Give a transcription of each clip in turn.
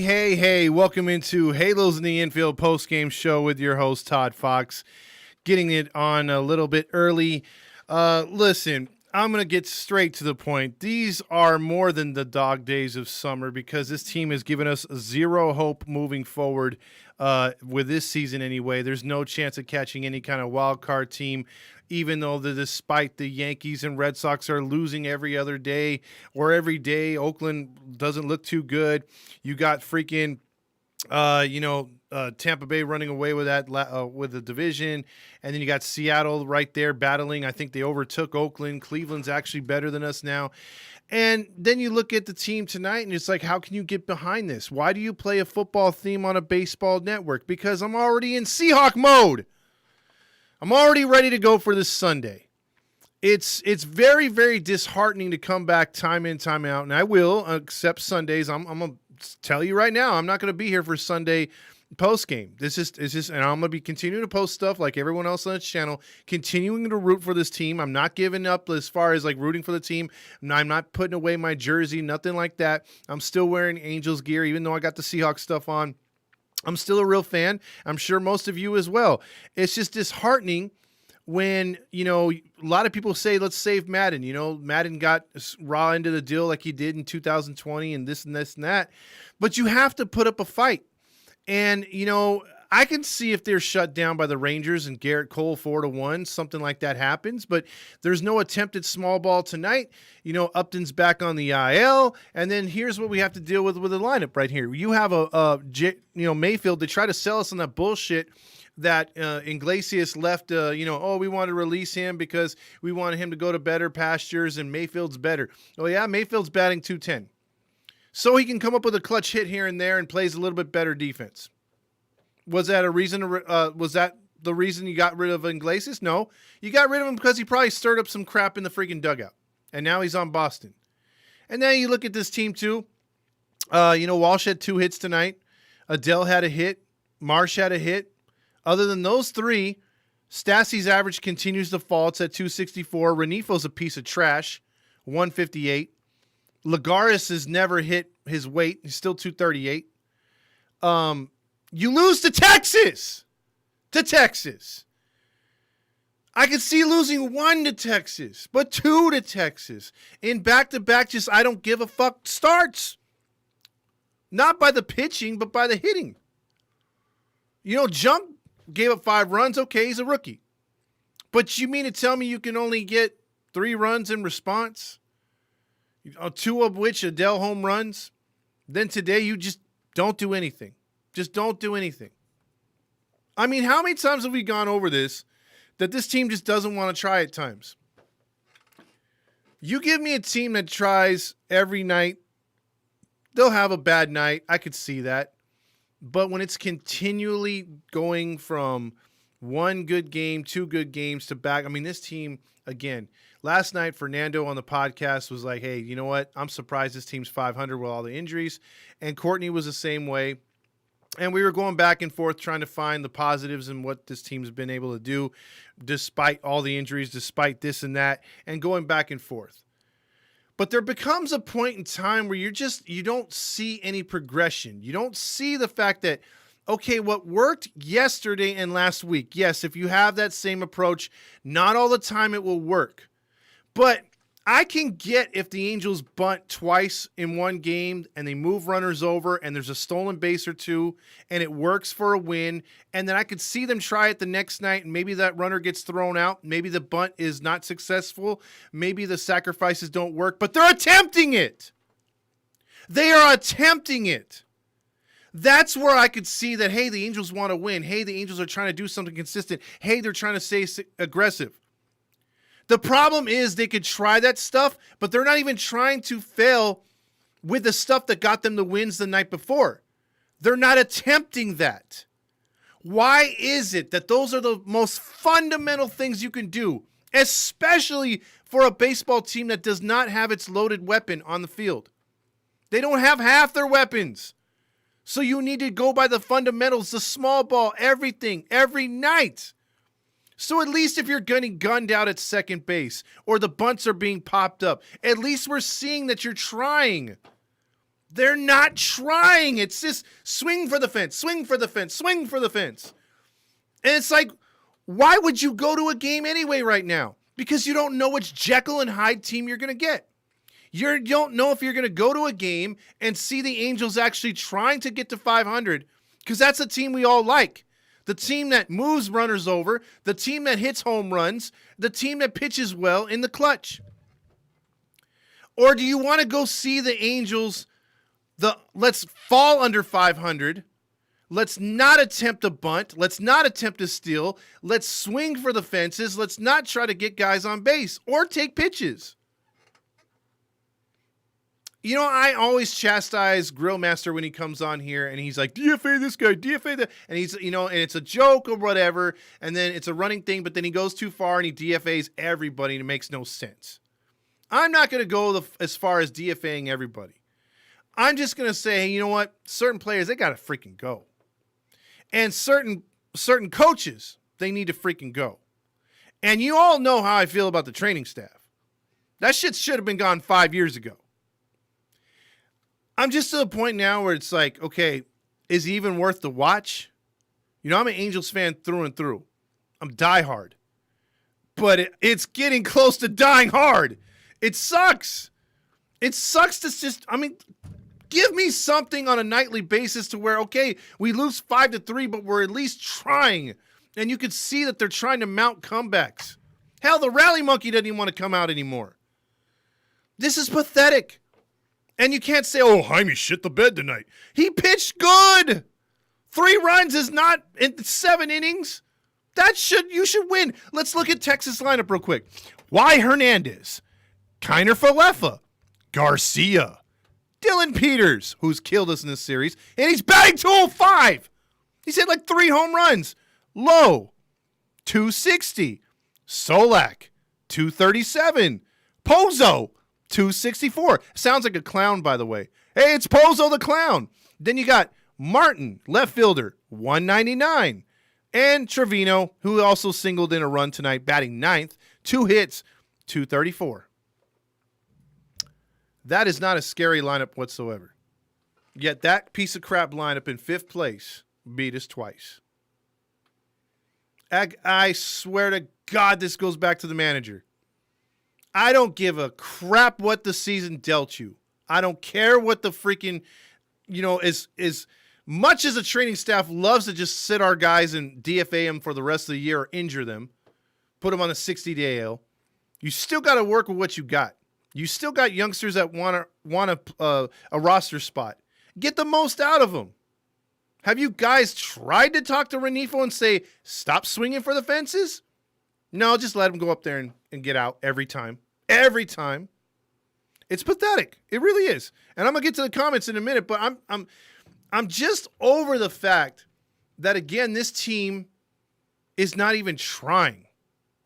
Hey, welcome into Halos in the Infield post-game show with your host, Todd Fox. Getting it on a little bit early. Listen, I'm going to get straight to the point. These are more than the dog days of summer because this team has given us zero hope moving forward with this season anyway. There's no chance of catching any kind of wild card team, even though despite the Yankees and Red Sox are losing every other day or every day. Oakland doesn't look too good. You got freaking Tampa Bay running away with that with the division, and then you got Seattle right there battling. I think they overtook Oakland. Cleveland's actually better than us now. And then you look at the team tonight, and it's like, how can you get behind this? Why do you play a football theme on a baseball network? Because I'm already in Seahawk mode. I'm already ready to go for this Sunday. It's very, very disheartening to come back time in, time out, and I will, except Sundays. I'm going to tell you right now, I'm not going to be here for Sunday post game. It's just, and I'm going to be continuing to post stuff like everyone else on this channel, continuing to root for this team. I'm not giving up as far as like rooting for the team. I'm not putting away my jersey, nothing like that. I'm still wearing Angels gear, even though I got the Seahawks stuff on. I'm still a real fan. I'm sure most of you as well. It's just disheartening when, a lot of people say, let's save Madden. Madden got raw into the deal like he did in 2020 and this and this and that. But you have to put up a fight. And, I can see if they're shut down by the Rangers and Garrett Cole 4-1, something like that happens. But there's no attempted small ball tonight. Upton's back on the IL. And then here's what we have to deal with the lineup right here. You have Mayfield to try to sell us on that bullshit that Iglesias left, we want to release him because we wanted him to go to better pastures and Mayfield's better. Oh, yeah, Mayfield's batting .210. So he can come up with a clutch hit here and there and plays a little bit better defense. Was that a reason? Was that the reason you got rid of Iglesias? No. You got rid of him because he probably stirred up some crap in the freaking dugout. And now he's on Boston. And then you look at this team too. Walsh had 2 hits tonight. Adele had a hit. Marsh had a hit. Other than those 3, Stassi's average continues to fall. It's at 264. Renifo's a piece of trash, 158. Lagares has never hit his weight. He's still 238. You lose to Texas. I could see losing 1 to Texas, but 2 to Texas. In back-to-back, just I don't give a fuck starts. Not by the pitching, but by the hitting. Jump gave up 5 runs. Okay, he's a rookie. But you mean to tell me you can only get 3 runs in response? 2 of which Adele home runs? Then today you just don't do anything. Just don't do anything. I mean, how many times have we gone over this that this team just doesn't want to try at times? You give me a team that tries every night, they'll have a bad night. I could see that. But when it's continually going from 1 good game, 2 good games to back, I mean, this team, again, last night Fernando on the podcast was like, hey, you know what? I'm surprised this team's 500 with all the injuries. And Courtney was the same way. And we were going back and forth trying to find the positives in what this team's been able to do despite all the injuries, despite this and that, and going back and forth. But there becomes a point in time where you don't see any progression. You don't see the fact that, okay, what worked yesterday and last week, yes, if you have that same approach, not all the time it will work. But I can get if the Angels bunt twice in one game and they move runners over and there's a stolen base or two and it works for a win, and then I could see them try it the next night and maybe that runner gets thrown out. Maybe the bunt is not successful. Maybe the sacrifices don't work, but they're attempting it. They are attempting it. That's where I could see that, hey, the Angels want to win. Hey, the Angels are trying to do something consistent. Hey, they're trying to stay aggressive. The problem is they could try that stuff, but they're not even trying to fail with the stuff that got them the wins the night before. They're not attempting that. Why is it that those are the most fundamental things you can do, especially for a baseball team that does not have its loaded weapon on the field? They don't have half their weapons. So you need to go by the fundamentals, the small ball, everything, every night. So at least if you're getting gunned out at second base or the bunts are being popped up, at least we're seeing that you're trying. They're not trying. It's just swing for the fence, swing for the fence, swing for the fence. And it's like, why would you go to a game anyway right now? Because you don't know which Jekyll and Hyde team you're going to get. You don't know if you're going to go to a game and see the Angels actually trying to get to 500, because that's a team we all like. The team that moves runners over, the team that hits home runs, the team that pitches well in the clutch. Or do you want to go see the Angels, let's fall under 500, let's not attempt a bunt, let's not attempt a steal, let's swing for the fences, let's not try to get guys on base or take pitches. You know, I always chastise Grillmaster when he comes on here and he's like, DFA this guy, DFA that. And he's, and it's a joke or whatever. And then it's a running thing, but then he goes too far and he DFAs everybody and it makes no sense. I'm not going to go as far as DFAing everybody. I'm just going to say, hey, you know what? Certain players, they got to freaking go. And certain coaches, they need to freaking go. And you all know how I feel about the training staff. That shit should have been gone 5 years ago. I'm just to the point now where it's like, okay, is he even worth the watch? I'm an Angels fan through and through. I'm diehard. But it's getting close to dying hard. It sucks. It sucks to just, give me something on a nightly basis to where, okay, we lose 5-3, but we're at least trying. And you can see that they're trying to mount comebacks. Hell, the rally monkey doesn't even want to come out anymore. This is pathetic. And you can't say, oh, Jaime shit the bed tonight. He pitched good. 3 runs is not in 7 innings. You should win. Let's look at Texas lineup real quick. Y. Hernandez, Kiner Falefa, Garcia, Dylan Peters, who's killed us in this series, and he's batting 205. He's hit like 3 home runs. Low, 260. Solak, 237. Pozo, 264. Sounds like a clown, by the way. Hey, it's Pozo the Clown. Then you got Martin, left fielder, 199. And Trevino, who also singled in a run tonight, batting 9th, 2 hits, 234. That is not a scary lineup whatsoever. Yet that piece of crap lineup in 5th place beat us twice. I swear to God, this goes back to the manager. I don't give a crap what the season dealt you. I don't care what the freaking, as much as the training staff loves to just sit our guys and DFA them for the rest of the year or injure them, put them on a 60-day AL, you still got to work with what you got. You still got youngsters that want a roster spot. Get the most out of them. Have you guys tried to talk to Renifo and say, stop swinging for the fences? No, just let him go up there and get out every time. Every time. It's pathetic. It really is. And I'm going to get to the comments in a minute, but I'm just over the fact that, again, this team is not even trying.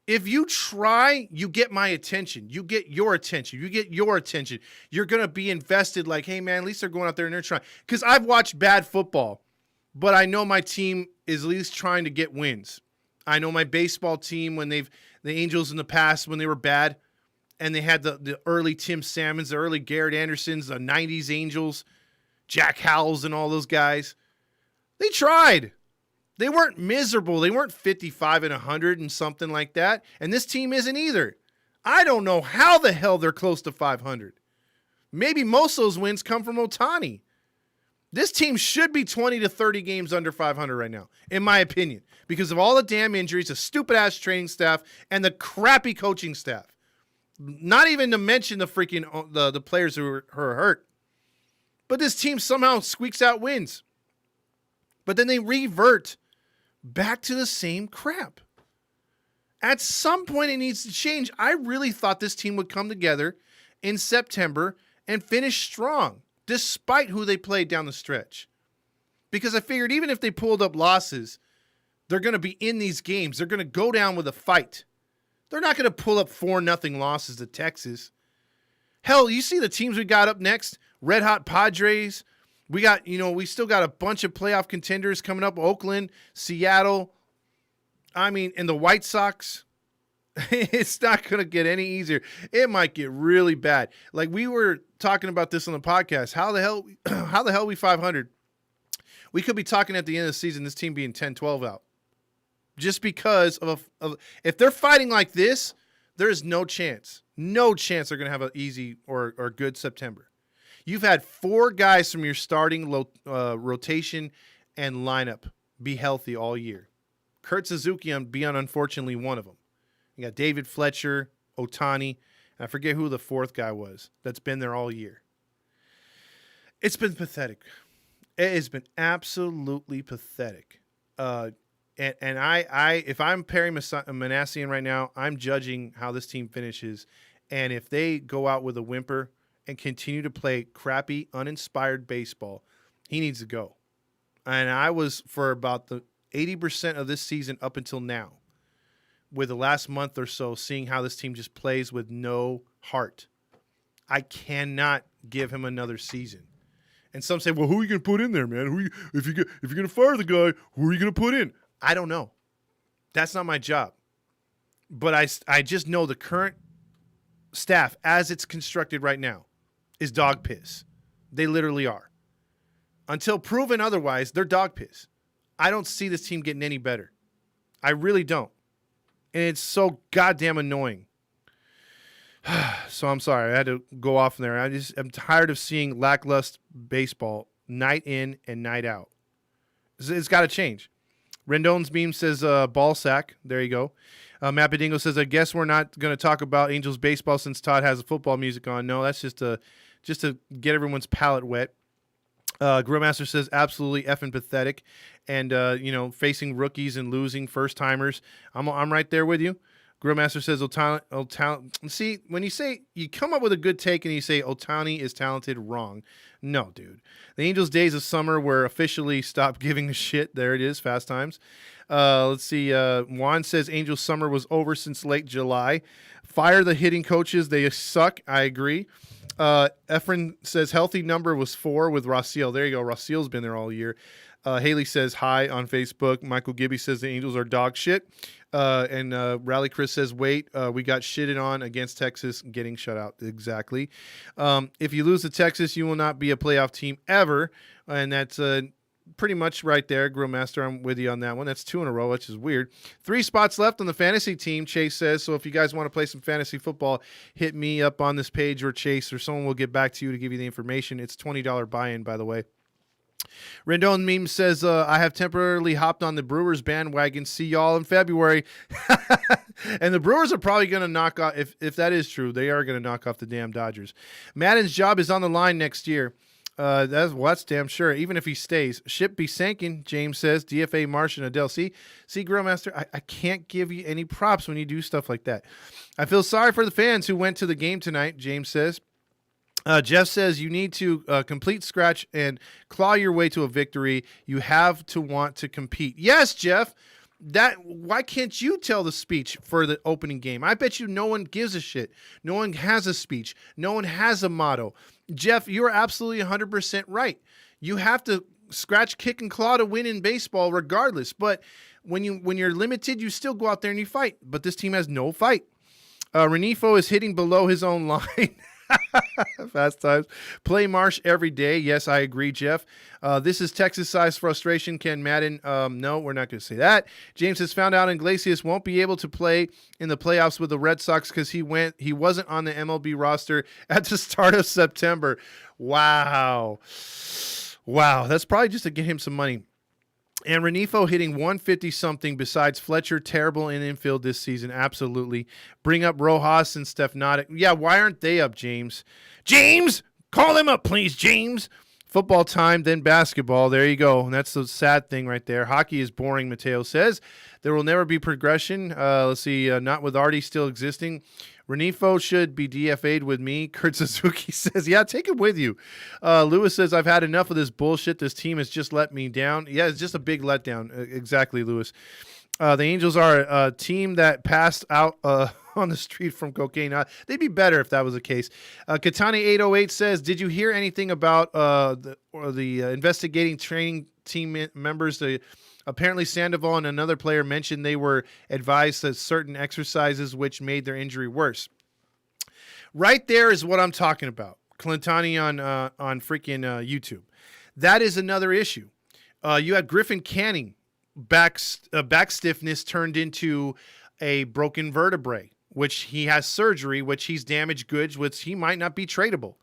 If you try, you get my attention. You get your attention. You get your attention. You're going to be invested like, hey, man, at least they're going out there and they're trying. Because I've watched bad football, but I know my team is at least trying to get wins. I know my baseball team, the Angels in the past, when they were bad, And they had the early Tim Salmons, the early Garrett Andersons, the 90s Angels, Jack Howells, and all those guys. They tried. They weren't miserable. They weren't 55 and 100 and something like that. And this team isn't either. I don't know how the hell they're close to 500. Maybe most of those wins come from Ohtani. This team should be 20 to 30 games under 500 right now, in my opinion, because of all the damn injuries, the stupid-ass training staff, and the crappy coaching staff. Not even to mention the freaking the players who are hurt. But this team somehow squeaks out wins. But then they revert back to the same crap. At some point, it needs to change. I really thought this team would come together in September and finish strong, despite who they played down the stretch. Because I figured even if they pulled up losses, they're going to be in these games. They're going to go down with a fight. They're not going to pull up 4-0 losses to Texas. Hell, you see the teams we got up next? Red Hot Padres. We got, we still got a bunch of playoff contenders coming up. Oakland, Seattle. And the White Sox. It's not going to get any easier. It might get really bad. Like we were talking about this on the podcast. How the hell we 500? We could be talking at the end of the season, this team being 10-12 out. Just because of if they're fighting like this, there's no chance. No chance they're going to have an easy or good September. You've had 4 guys from your starting rotation and lineup be healthy all year. Kurt Suzuki being unfortunately one of them. You got David Fletcher, Ohtani, and I forget who the 4th guy was that's been there all year. It's been pathetic. It has been absolutely pathetic. And I if I'm Perry Manassian right now, I'm judging how this team finishes. And if they go out with a whimper and continue to play crappy, uninspired baseball, he needs to go. And I was for about the 80% of this season up until now, with the last month or so, seeing how this team just plays with no heart. I cannot give him another season. And some say, well, who are you going to put in there, man? If you're going to fire the guy, who are you going to put in? I don't know. That's not my job. But I just know the current staff, as it's constructed right now, is dog piss. They literally are. Until proven otherwise, they're dog piss. I don't see this team getting any better. I really don't. And it's so goddamn annoying. So I'm sorry. I had to go off there. I'm tired of seeing lackluster baseball night in and night out. It's got to change. Rendon's meme says ball sack. There you go. Matt Bedingo says, I guess we're not going to talk about Angels baseball since Todd has the football music on. No, that's just to get everyone's palate wet. Grillmaster says absolutely effing pathetic, and facing rookies and losing first timers. I'm right there with you. Grillmaster says Ohtani. See, when you come up with a good take and you say Ohtani is talented, wrong. No, dude. The Angels' days of summer were officially stopped giving a shit. There it is, Fast Times. Let's see. Juan says Angels' summer was over since late July. Fire the hitting coaches. They suck. I agree. Efren says healthy number was 4 with Raciel. There you go. Raciel's been there all year. Haley says hi on Facebook. Michael Gibby says the Angels are dog shit. And Rally Chris says, wait, we got shitted on against Texas, getting shut out. Exactly. If you lose to Texas, you will not be a playoff team ever. And that's pretty much right there. Grillmaster, I'm with you on that one. That's 2 in a row, which is weird. 3 spots left on the fantasy team, Chase says. So if you guys want to play some fantasy football, hit me up on this page or Chase or someone will get back to you to give you the information. It's $20 buy-in, by the way. Rendon Meme says, I have temporarily hopped on the Brewers bandwagon. See y'all in February. And the Brewers are probably going to knock off, if that is true, they are going to knock off the damn Dodgers. Madden's job is on the line next year. That's damn sure. Even if he stays. Ship be sinking, James says. DFA Martian Adele. See, Grillmaster, I can't give you any props when you do stuff like that. I feel sorry for the fans who went to the game tonight, James says. Jeff says you need to complete scratch and claw your way to a victory. You have to want to compete. Yes, Jeff. Why can't you tell the speech for the opening game? I bet you no one gives a shit. No one has a speech. No one has a motto. Jeff, you're absolutely 100% right. You have to scratch, kick, and claw to win in baseball regardless. But when you're limited, you still go out there and you fight. But this team has no fight. Renifo is hitting below his own line. Fast times. Play Marsh every day. Yes, I agree, Jeff. This is Texas-sized frustration. Ken Madden. No, we're not going to say that. James has found out Iglesias won't be able to play in the playoffs with the Red Sox because he wasn't on the MLB roster at the start of September. Wow. That's probably just to get him some money. And Renifo hitting 150-something besides Fletcher, terrible in infield this season. Absolutely. Bring up Rojas and Steph. Yeah, why aren't they up, James? James! Call them up, please, James! Football time, then basketball. There you go. And that's the sad thing right there. Hockey is boring, Mateo says. There will never be progression. Let's see, not with Artie still existing. Renifo should be DFA'd with me. Kurt Suzuki says, yeah, take him with you. Lewis says, I've had enough of this bullshit. This team has just let me down. Yeah, it's just a big letdown. Exactly, Lewis. The Angels are a team that passed out on the street from cocaine. They'd be better if that was the case. Katani808 says, did you hear anything about the investigating training team members? Apparently, Sandoval and another player mentioned they were advised that certain exercises which made their injury worse. Right there is what I'm talking about. Clintani on freaking YouTube. That is another issue. You had Griffin Canning, back stiffness turned into a broken vertebrae, which he has surgery, which he's damaged goods, which he might not be tradable.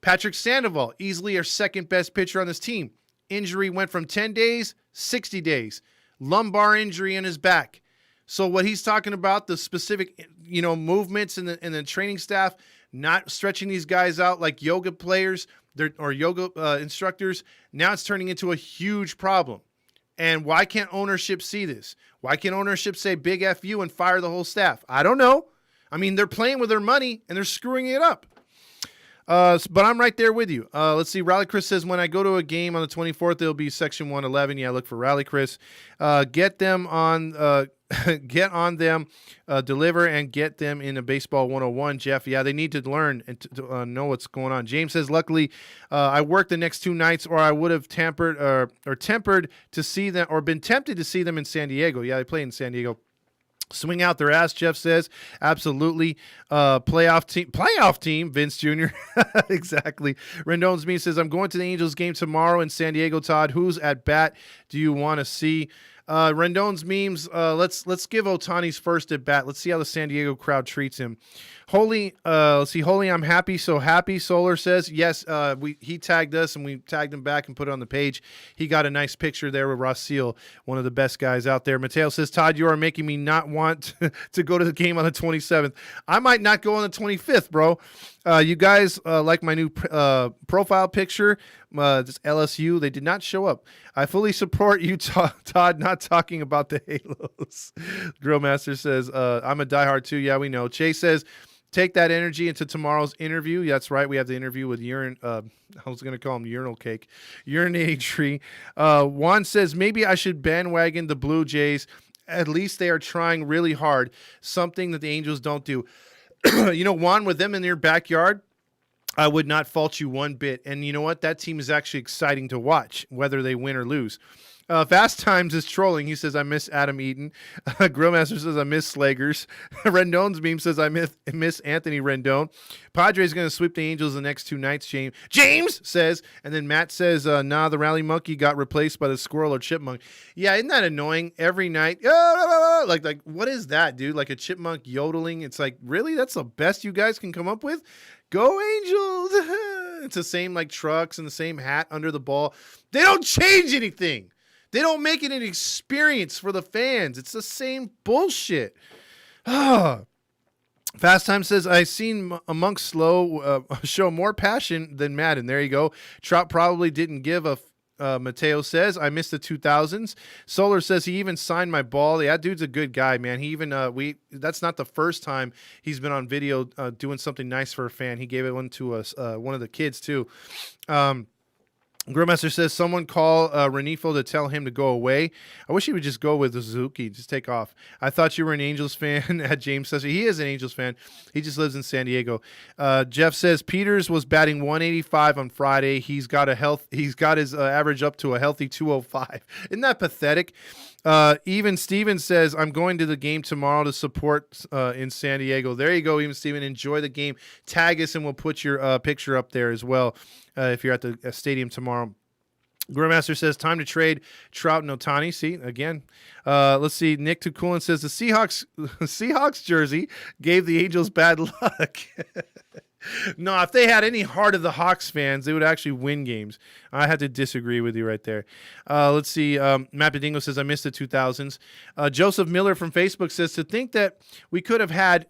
Patrick Sandoval, easily our second best pitcher on this team. Injury went from 10 days, 60 days. Lumbar injury in his back. So what he's talking about, the specific, movements in the training staff, not stretching these guys out like yoga players or yoga instructors, now it's turning into a huge problem. And why can't ownership see this? Why can't ownership say big F you and fire the whole staff? I don't know. I mean, they're playing with their money and they're screwing it up. But I'm right there with you. Let's see. Rally Chris says, when I go to a game on the 24th, it'll be section 111. Yeah, look for Rally Chris. Get them on, get on them, deliver, and get them in a baseball 101. Jeff, yeah, they need to learn and to know what's going on. James says, luckily, I worked the next 2 nights, or I would have tempered to see them, or been tempted to see them in San Diego. Yeah, they play in San Diego. Swing out their ass, Jeff says. Absolutely. Playoff team, Vince Jr. Exactly. Rendon's me says, I'm going to the Angels game tomorrow in San Diego, Todd. Who's at bat do you want to see? Rendon's memes, let's give Ohtani's first at bat. Let's see how the San Diego crowd treats him. Holy, I'm happy, so happy. Solar says, yes, he tagged us and we tagged him back and put it on the page. He got a nice picture there with Rasil, one of the best guys out there. Mateo says, Todd, you are making me not want to go to the game on the 27th. I might not go on the 25th, bro. You guys like my new profile picture, this LSU. They did not show up. I fully support you, Todd, not talking about the Halos. Grillmaster says, I'm a diehard too. Yeah, we know. Chase says, take that energy into tomorrow's interview. That's right. We have the interview with I was going to call him Urinal Cake. Urinating Tree. Juan says, maybe I should bandwagon the Blue Jays. At least they are trying really hard. Something that the Angels don't do. Juan, with them in their backyard, I would not fault you one bit. And you know what? That team is actually exciting to watch, whether they win or lose. Fast Times is trolling. He says, I miss Adam Eaton. Grillmaster says, I miss Slagers. Rendon's meme says, I miss Anthony Rendon. Padres going to sweep the Angels the next 2 nights, James says. And then Matt says, nah, the rally monkey got replaced by the squirrel or chipmunk. Yeah, isn't that annoying? Every night, like what is that, dude? Like a chipmunk yodeling. It's like, really? That's the best you guys can come up with? Go Angels. It's the same like trucks and the same hat under the ball. They don't change anything. They don't make it an experience for the fans. It's the same bullshit. Fast Time says, I seen amongst Slow show more passion than Madden. There you go. Trout probably didn't give a Mateo says, I missed the 2000s. Solar says he even signed my ball. That dude's a good guy, man. He even that's not the first time he's been on video doing something nice for a fan. He gave it one to us, one of the kids too. Grillmaster says, someone call Renifo to tell him to go away. I wish he would just go with Suzuki, just take off. I thought you were an Angels fan. James says he is an Angels fan. He just lives in San Diego. Jeff says Peters was batting 185 on Friday. He's got his average up to a healthy 205. Isn't that pathetic? Even Steven says, I'm going to the game tomorrow to support in San Diego. There you go, Even Steven. Enjoy the game. Tag us, and we'll put your picture up there as well if you're at the stadium tomorrow. Grillmaster says, time to trade Trout and Ohtani. See, again. Let's see. Nick Tukulin says, the Seahawks jersey gave the Angels bad luck. No, if they had any heart of the Hawks fans, they would actually win games. I had to disagree with you right there. Let's see. Matt Bedingo says, I missed the 2000s. Joseph Miller from Facebook says, to think that we could have had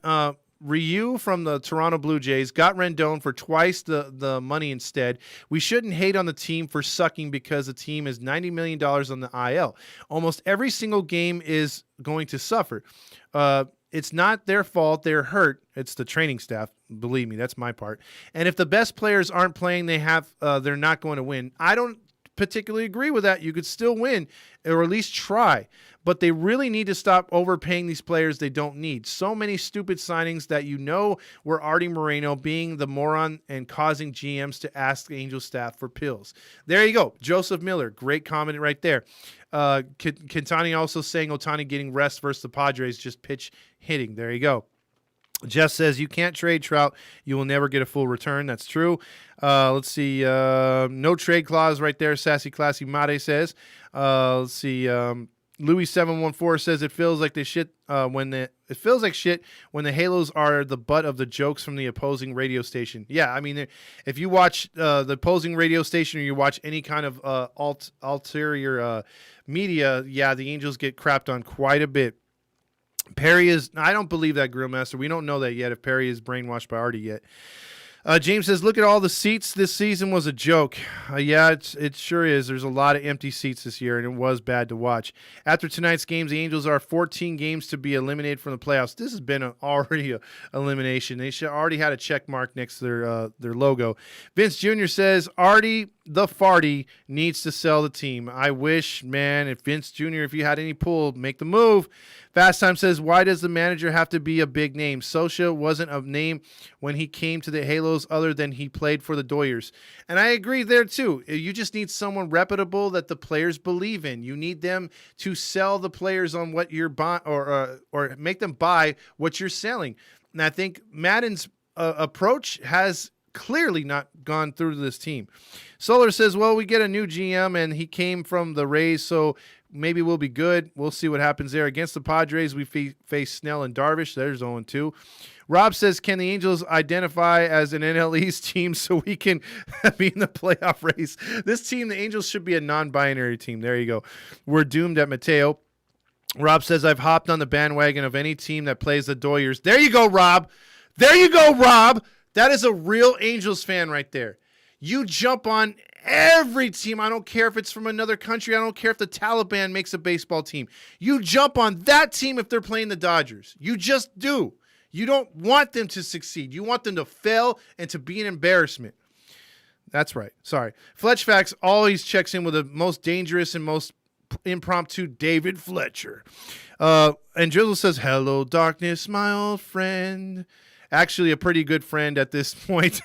Ryu from the Toronto Blue Jays, got Rendon for twice the money instead. We shouldn't hate on the team for sucking because the team is $90 million on the IL. Almost every single game is going to suffer. It's not their fault. They're hurt. It's the training staff. Believe me, that's my part. And if the best players aren't playing, they're not going to win. I don't particularly agree with that. You could still win or at least try. But they really need to stop overpaying these players they don't need. So many stupid signings that were Artie Moreno being the moron and causing GMs to ask the Angel staff for pills. There you go. Joseph Miller. Great comment right there. Quintani also saying Ohtani getting rest versus the Padres, just pitch hitting. There you go. Jeff says, you can't trade Trout. You will never get a full return. That's true. Let's see. No trade clause right there. Sassy Classy Mate says. Let's see. Louis 714 says it feels like shit when the Halos are the butt of the jokes from the opposing radio station. Yeah, I mean, if you watch the opposing radio station or you watch any kind of ulterior media, yeah, the Angels get crapped on quite a bit. Perry is, I don't believe that, Grillmaster. We don't know that yet if Perry is brainwashed by Artie yet. James says, look at all the seats. This season was a joke. Yeah, it sure is. There's a lot of empty seats this year, and it was bad to watch. After tonight's games, the Angels are 14 games to be eliminated from the playoffs. This has been already an elimination. They should already had a check mark next to their logo. Vince Jr. says, Artie the Farty needs to sell the team. I wish, man, if Vince Jr., if you had any pull, make the move. Fast Time says, why does the manager have to be a big name? Socha wasn't a name when he came to the Halos other than he played for the Doyers. And I agree there too. You just need someone reputable that the players believe in. You need them to sell the players on what you're buying or make them buy what you're selling. And I think Madden's approach has clearly not gone through to this team. Solar says, well, we get a new GM and he came from the Rays, so maybe we'll be good. We'll see what happens there. Against the Padres, we face Snell and Darvish. There's 0-2. Rob says, can the Angels identify as an NL East team so we can be in the playoff race? This team, the Angels, should be a non-binary team. There you go. We're doomed at Mateo. Rob says, I've hopped on the bandwagon of any team that plays the Doyers. There you go, Rob. There you go, Rob. That is a real Angels fan right there. You jump on every team. I don't care if it's from another country. I don't care if the Taliban makes a baseball team. You jump on that team if they're playing the Dodgers. You just do. You don't want them to succeed. You want them to fail and to be an embarrassment. That's right. Sorry. Fletch Facts always checks in with the most dangerous and most impromptu David Fletcher. And Drizzle says, hello, darkness, my old friend. Actually, a pretty good friend at this point.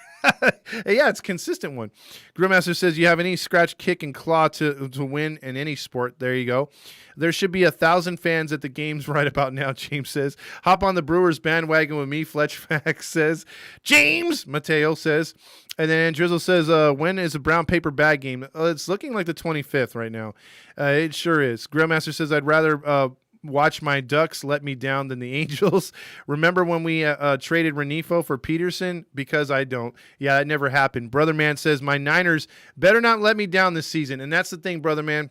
Yeah, it's a consistent one. Grillmaster says, you have any scratch, kick, and claw to win in any sport. There you go. There should be 1,000 fans at the games right about now, James says. Hop on the Brewers bandwagon with me, Fletch Facts says. James, Mateo says. And then Drizzle says, when is a brown paper bag game? It's looking like the 25th right now. It sure is. Grillmaster says, I'd rather watch my Ducks let me down than the Angels. Remember when we traded Renifo for Peterson? Because I don't. Yeah, it never happened. Brother Man says, my Niners better not let me down this season. And that's the thing, Brother Man.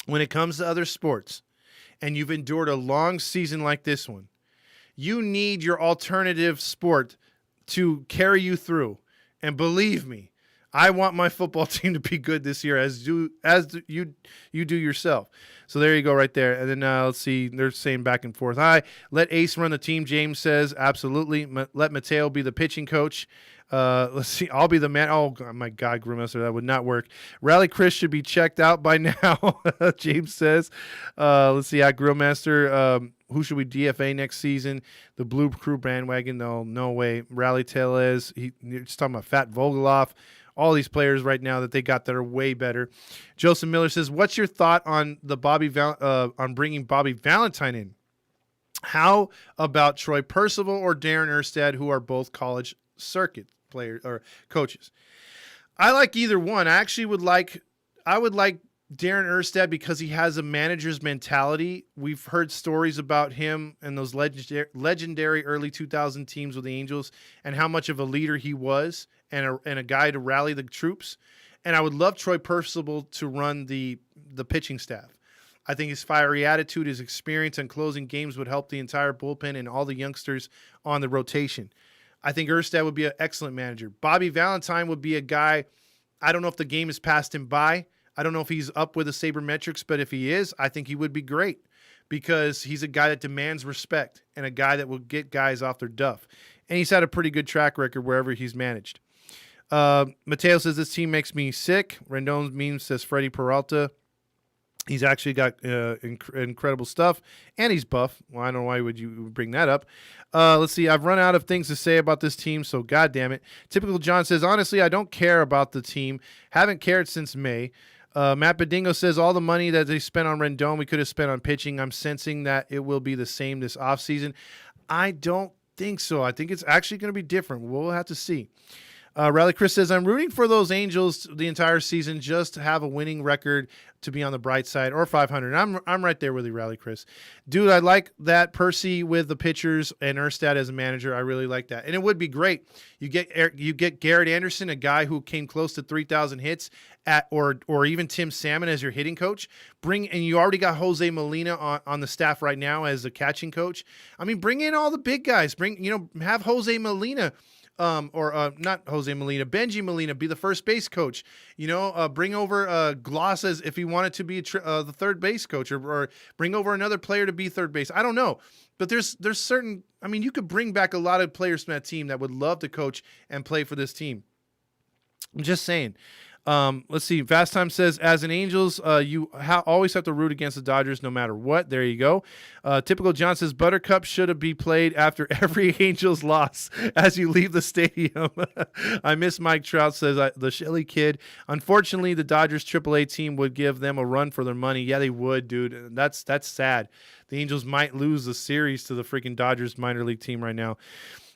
When it comes to other sports, and you've endured a long season like this one, you need your alternative sport to carry you through. And believe me, I want my football team to be good this year, as you do yourself. So there you go right there. And then let's see, they're saying back and forth. Hi, let Ace run the team, James says. Absolutely. Let Mateo be the pitching coach. Let's see, I'll be the man. Oh, my God, Grimmaster, that would not work. Rally Chris should be checked out by now, James says. Let's see, at Grillmaster, who should we DFA next season? The Blue Crew bandwagon? No way. Rally Tellez, he's talking about Fat Vogeloff. all these players right now that they got that are way better. Joseph Miller says, "What's your thought on on bringing Bobby Valentine in? How about Troy Percival or Darren Erstad, who are both college circuit players or coaches?" I like either one. I would like Darren Erstad because he has a manager's mentality. We've heard stories about him and those legendary early 2000 teams with the Angels and how much of a leader he was and a guy to rally the troops. And I would love Troy Percival to run the pitching staff. I think his fiery attitude, his experience in closing games would help the entire bullpen and all the youngsters on the rotation. I think Erstad would be an excellent manager. Bobby Valentine would be a guy, I don't know if the game has passed him by. I don't know if he's up with the sabermetrics, but if he is, I think he would be great because he's a guy that demands respect and a guy that will get guys off their duff. And he's had a pretty good track record wherever he's managed. Mateo says, "This team makes me sick." Rendon's meme says Freddie Peralta. He's actually got incredible stuff, and he's buff. Well, I don't know why would you bring that up. Let's see. I've run out of things to say about this team, so God damn it. Typical John says, "Honestly, I don't care about the team. Haven't cared since May." Matt Bedingo says, "All the money that they spent on Rendon, we could have spent on pitching. I'm sensing that it will be the same this offseason." I don't think so. I think it's actually going to be different. We'll have to see. Rally Chris says, "I'm rooting for those Angels the entire season just to have a winning record to be on the bright side, or 500. I'm right there with you, Rally Chris. Dude, I like that Percy with the pitchers and Erstad as a manager. I really like that. And it would be great. You get Garrett Anderson, a guy who came close to 3,000 hits or even Tim Salmon as your hitting coach. And you already got Jose Molina on the staff right now as a catching coach. I mean, bring in all the big guys. Have Jose Molina not Jose Molina, Benji Molina be the first base coach. Bring over Gloss as if he wanted to be the third base coach, or bring over another player to be third base. I don't know, but there's certain. I mean, you could bring back a lot of players from that team that would love to coach and play for this team. I'm just saying. Let's see. Fast Time says, "As an Angels, you always have to root against the Dodgers no matter what." There you go. Typical John says, "Buttercup should be played after every Angels loss as you leave the stadium." I miss Mike Trout, says the Shelley Kid. "Unfortunately, the Dodgers AAA team would give them a run for their money." Yeah, they would, dude. That's sad. The Angels might lose the series to the freaking Dodgers minor league team right now.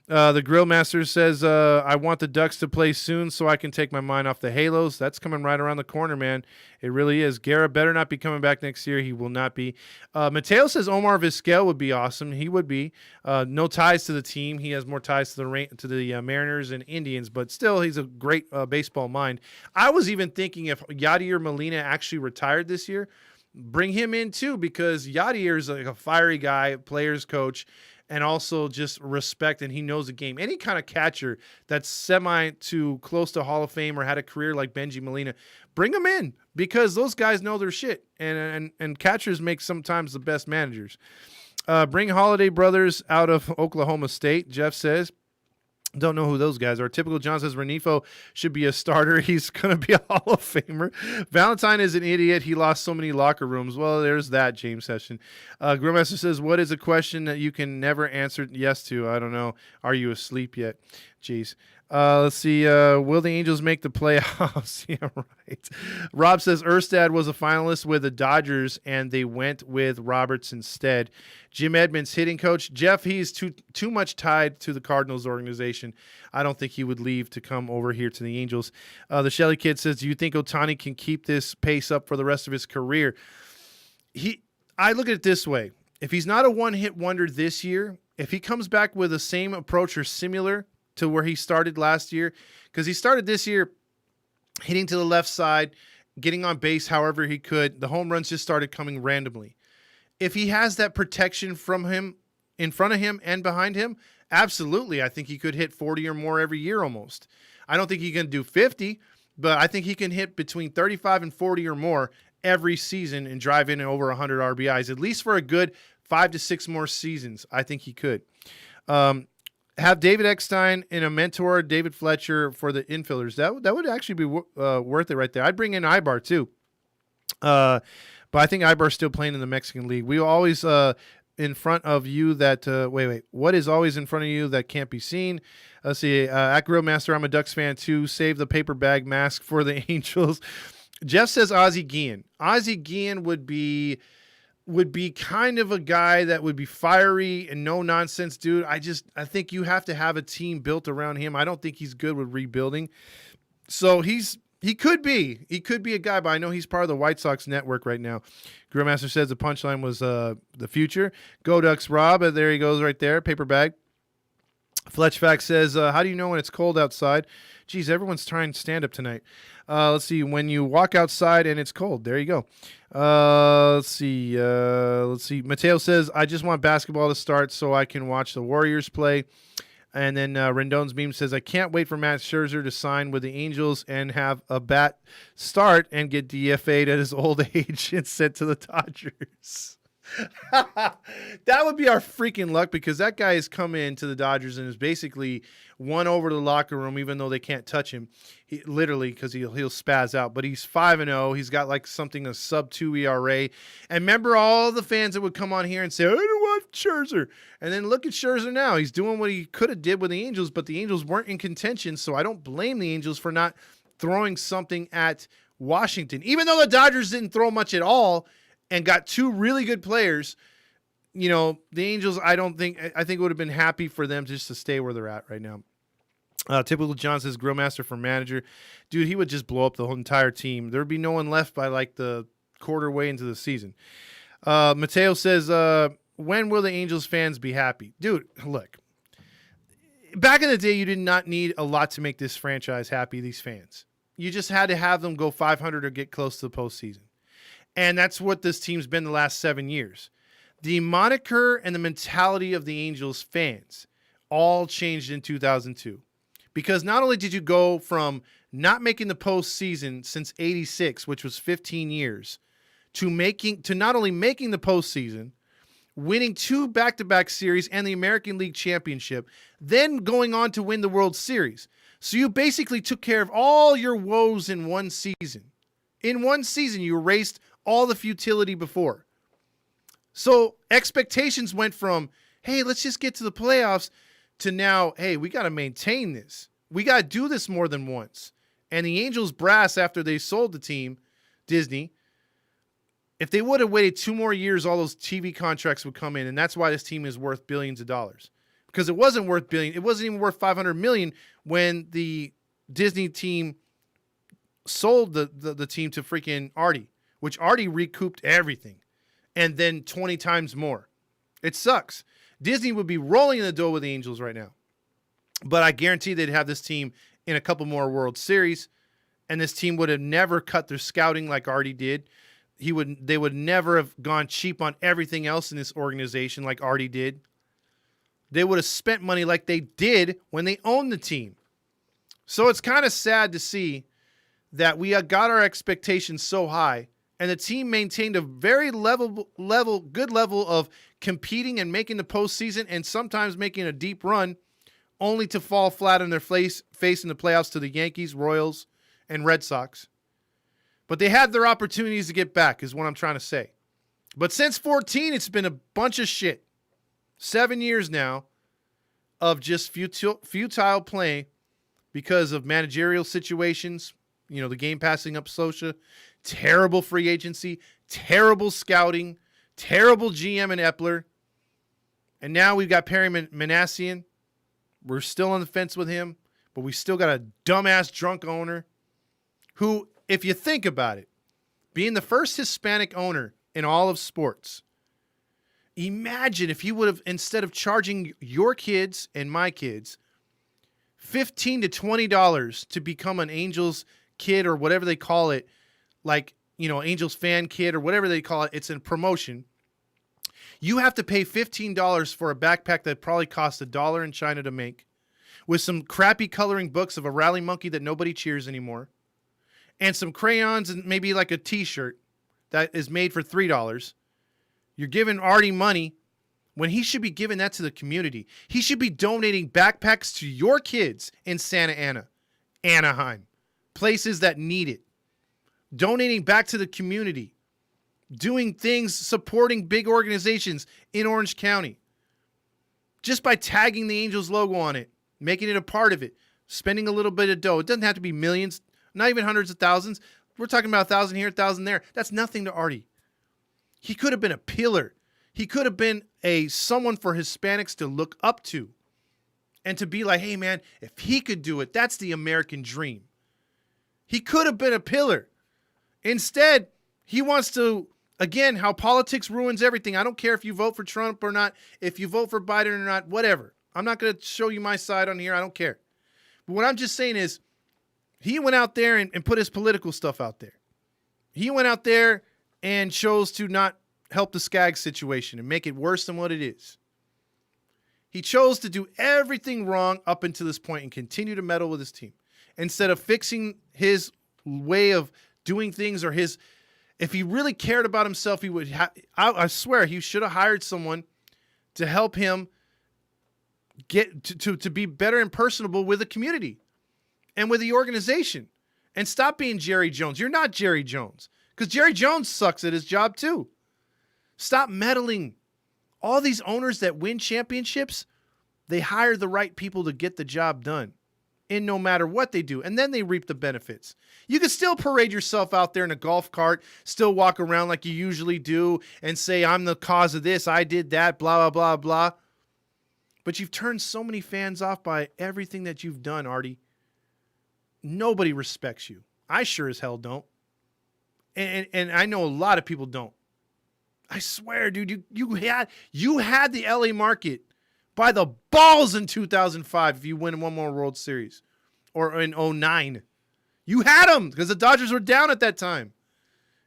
The Grill Master says, "I want the Ducks to play soon so I can take my mind off the Halos." That's coming right around the corner, man. It really is. Guerra better not be coming back next year. He will not be. Mateo says Omar Vizquel would be awesome. He would be. No ties to the team. He has more ties to the Mariners and Indians, but still, he's a great baseball mind. I was even thinking if Yadier Molina actually retired this year, bring him in too, because Yadier is like a fiery guy, players coach, and also just respect, and he knows the game. Any kind of catcher that's semi to close to Hall of Fame or had a career like Benji Molina, bring them in, because those guys know their shit, and catchers make sometimes the best managers. Bring Holiday Brothers out of Oklahoma State, Jeff says. Don't know who those guys are. Typical John says Renifo should be a starter. He's going to be a Hall of Famer. Valentine is an idiot. He lost so many locker rooms. Well, there's that, James Session. Grillmaster says, "What is a question that you can never answer yes to?" I don't know. Are you asleep yet? Jeez. Let's see. Will the Angels make the playoffs? Yeah, right. Rob says Erstad was a finalist with the Dodgers, and they went with Roberts instead. Jim Edmonds, hitting coach. Jeff, he's too much tied to the Cardinals organization. I don't think he would leave to come over here to the Angels. The Shelly Kid says, "Do you think Ohtani can keep this pace up for the rest of his career?" I look at it this way. If he's not a one-hit wonder this year, if he comes back with the same approach or similar to where he started last year, because he started this year hitting to the left side, getting on base however he could. The home runs just started coming randomly. If he has that protection from him, in front of him and behind him, absolutely, I think he could hit 40 or more every year almost. I don't think he can do 50, but I think he can hit between 35 and 40 or more every season and drive in over 100 RBIs, at least for a good 5 to 6 more seasons. I think he could. Have David Eckstein and a mentor, David Fletcher, for the infielders. That would actually be worth it right there. I'd bring in Ibar too. But I think Ibar's still playing in the Mexican League. We always in front of you that wait, what is always in front of you that can't be seen? Let's see. At Grill Master, I'm a Ducks fan too. Save the paper bag mask for the Angels. Jeff says Ozzie Guillen. Ozzie Guillen would be kind of a guy that would be fiery and no nonsense dude. I think you have to have a team built around him. I don't think he's good with rebuilding. So he could be a guy, but I know he's part of the White Sox network right now. Grillmaster says the punchline was the future. Go Ducks, Rob. There he goes right there. Paper bag. Fletchfax says, how do you know when it's cold outside? Geez, everyone's trying stand up tonight. Let's see. When you walk outside and it's cold. There you go. Let's see. Mateo says, I just want basketball to start so I can watch the Warriors play. And then Rendon's meme says, I can't wait for Matt Scherzer to sign with the Angels and have a bat start and get DFA'd at his old age and sent to the Dodgers. That would be our freaking luck, because that guy has come into the Dodgers and is basically won over the locker room, even though they can't touch him. He literally, because he'll spaz out. But he's 5-0. He's got like something a sub-2 ERA. And remember all the fans that would come on here and say, I don't want Scherzer. And then look at Scherzer now. He's doing what he could have did with the Angels, but the Angels weren't in contention. So I don't blame the Angels for not throwing something at Washington, even though the Dodgers didn't throw much at all and got two really good players. You know, the Angels, I think it would have been happy for them just to stay where they're at right now. Typical John says, Grillmaster for manager. Dude, he would just blow up the whole entire team. There would be no one left by like the quarter way into the season. Mateo says, when will the Angels fans be happy? Dude, look. Back in the day, you did not need a lot to make this franchise happy, these fans. You just had to have them go 500 or get close to the postseason. And that's what this team's been the last 7 years. The moniker and the mentality of the Angels fans all changed in 2002. Because not only did you go from not making the postseason since 86, which was 15 years, to not only making the postseason, winning 2 back-to-back series and the American League Championship, then going on to win the World Series. So you basically took care of all your woes in one season. In one season, you erased all the futility before. So expectations went from, hey, let's just get to the playoffs, to now, hey, we got to maintain this. We got to do this more than once. And the Angels brass, after they sold the team, Disney, if they would have waited 2 more years, all those TV contracts would come in. And that's why this team is worth billions of dollars. Because it wasn't worth billion. It wasn't even worth $500 million when the Disney team sold the team to freaking Artie, which Artie recouped everything. And then 20 times more. It sucks. Disney would be rolling in the dough with the Angels right now. But I guarantee they'd have this team in a couple more World Series, and this team would have never cut their scouting like Artie did. They would never have gone cheap on everything else in this organization like Artie did. They would have spent money like they did when they owned the team. So it's kind of sad to see that we got our expectations so high, and the team maintained a very good level of competing and making the postseason and sometimes making a deep run, only to fall flat on their face in the playoffs to the Yankees, Royals, and Red Sox. But they had their opportunities to get back, is what I'm trying to say. But since 2014, it's been a bunch of shit. 7 years now of just futile play because of managerial situations, you know, the game passing up Socha, terrible free agency, terrible scouting, terrible GM and Epler. And now we've got Perry Manassian. We're still on the fence with him, but we still got a dumbass drunk owner who, if you think about it, being the first Hispanic owner in all of sports, imagine if he would have, instead of charging your kids and my kids $15 to $20 to become an Angels kid or whatever they call it, like, you know, Angels fan kid or whatever they call it, it's a promotion. You have to pay $15 for a backpack that probably cost $1 in China to make, with some crappy coloring books of a rally monkey that nobody cheers anymore, and some crayons and maybe like a t-shirt that is made for $3. You're giving Artie money when he should be giving that to the community. He should be donating backpacks to your kids in Santa Ana, Anaheim, places that need it. Donating back to the community. doing things, supporting big organizations in Orange County. Just by tagging the Angels logo on it, making it a part of it, spending a little bit of dough. It doesn't have to be millions, not even hundreds of thousands. We're talking about 1,000 here, 1,000 there. That's nothing to Artie. He could have been a pillar. He could have been someone for Hispanics to look up to and to be like, hey, man, if he could do it, that's the American dream. He could have been a pillar. Instead, he wants to, again, how politics ruins everything. I don't care if you vote for Trump or not, if you vote for Biden or not, whatever. I'm not going to show you my side on here. I don't care. But what I'm just saying is he went out there and put his political stuff out there. He went out there and chose to not help the Skaggs situation and make it worse than what it is. He chose to do everything wrong up until this point and continue to meddle with his team instead of fixing his way of doing things, or his, if he really cared about himself, he would I swear he should have hired someone to help him get to be better and personable with the community and with the organization, and stop being Jerry Jones. You're not Jerry Jones, because Jerry Jones sucks at his job too. Stop meddling. All these owners that win championships, they hire the right people to get the job done in no matter what they do, and then they reap the benefits. You can still parade yourself out there in a golf cart, still walk around like you usually do and say, I'm the cause of this, I did that, blah, blah, blah, blah. But you've turned so many fans off by everything that you've done, Artie. Nobody respects you. I sure as hell don't. And I know a lot of people don't. I swear, dude, you had the LA market by the balls in 2005 if you win one more World Series, or in 2009. You had them because the Dodgers were down at that time.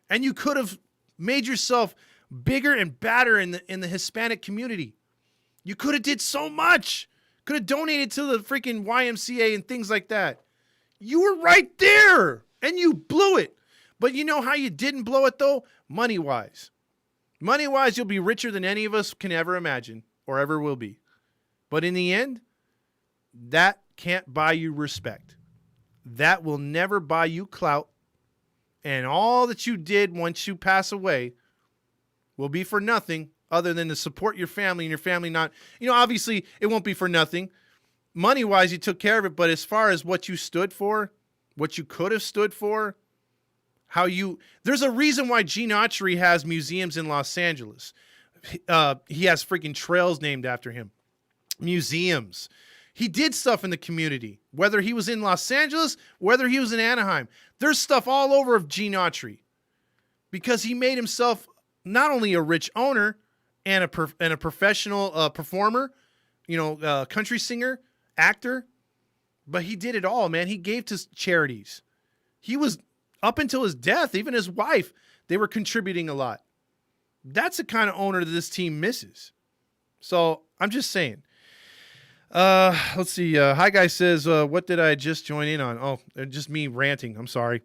And you could have made yourself bigger and badder in the Hispanic community. You could have did so much. Could have donated to the freaking YMCA and things like that. You were right there and you blew it. But you know how you didn't blow it though? Money-wise. Money-wise, you'll be richer than any of us can ever imagine or ever will be. But in the end, that can't buy you respect. That will never buy you clout. And all that you did once you pass away will be for nothing other than to support your family, and your family not, obviously it won't be for nothing. Money-wise, you took care of it. But as far as what you stood for, what you could have stood for, there's a reason why Gene Autry has museums in Los Angeles. He has freaking trails named after him. Museums. He did stuff in the community, whether he was in Los Angeles, whether he was in Anaheim. There's stuff all over of Gene Autry because he made himself not only a rich owner and a professional performer, country singer, actor, but he did it all, man. He gave to charities. He was, up until his death, even his wife, they were contributing a lot. That's the kind of owner that this team misses. So I'm just saying. Let's see. Hi Guy says, what did I just join in on? Oh, just me ranting. I'm sorry.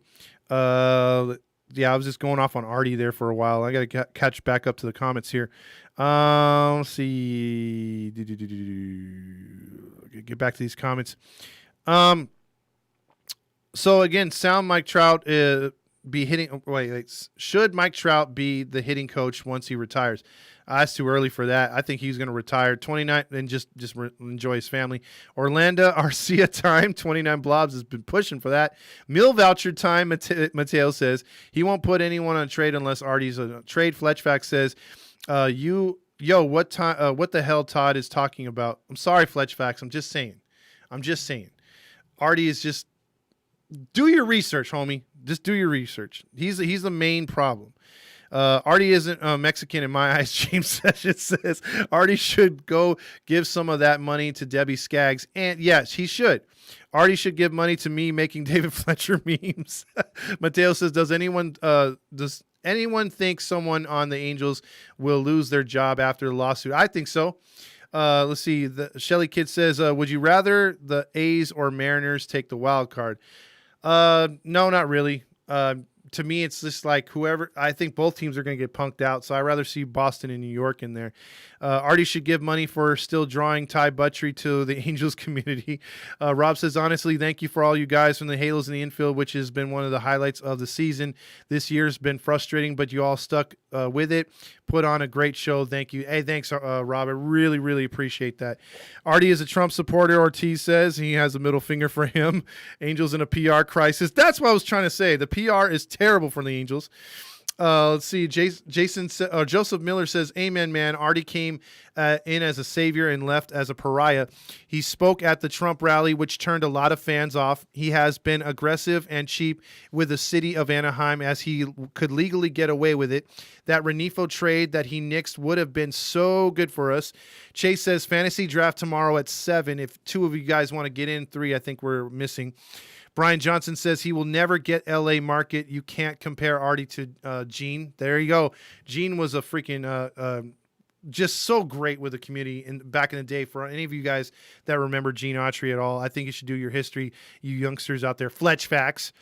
Yeah, I was just going off on Artie there for a while. I got to catch back up to the comments here. Let's see. Get back to these comments. So again, sound Mike Trout be hitting. Should Mike Trout be the hitting coach once he retires? It's too early for that. I think he's going to retire 29 and just enjoy his family. Orlando Arcia time, 29 blobs has been pushing for that. Meal voucher time, Mateo says. He won't put anyone on a trade unless Artie's on a trade. Fletchfax says, what the hell Todd is talking about? I'm sorry, Fletchfax. I'm just saying. Artie is just, do your research, homie. Just do your research. He's the main problem. Artie isn't Mexican in my eyes, James Sessions says. Artie should go give some of that money to Debbie Skaggs. And yes, he should. Artie should give money to me making David Fletcher memes. Mateo says, does anyone think someone on the Angels will lose their job after the lawsuit? I think so. Let's see. The Shelly Kid says, would you rather the A's or Mariners take the wild card? No, not really. To me, it's just like whoever. I think both teams are going to get punked out, so I'd rather see Boston and New York in there. Artie should give money for still drawing Ty Buttrey to the Angels community. Rob says, honestly, thank you for all you guys from the Halos in the infield, which has been one of the highlights of the season. This year's been frustrating, but you all stuck with it. Put on a great show. Thank you. Hey, thanks, Rob. I really, really appreciate that. Artie is a Trump supporter, Ortiz says. He has a middle finger for him. Angels in a PR crisis. That's what I was trying to say. The PR is terrible for the Angels. Let's see. Joseph Miller says, amen, man. Artie came in as a savior and left as a pariah. He spoke at the Trump rally, which turned a lot of fans off. He has been aggressive and cheap with the city of Anaheim as he could legally get away with it. That Renifo trade that he nixed would have been so good for us. Chase says, fantasy draft tomorrow at 7. If 2 of you guys want to get in, 3, I think we're missing. Brian Johnson says he will never get LA market. You can't compare Artie to Gene. There you go. Gene was a freaking just so great with the community back in the day. For any of you guys that remember Gene Autry at all, I think you should do your history, you youngsters out there. Fletch facts.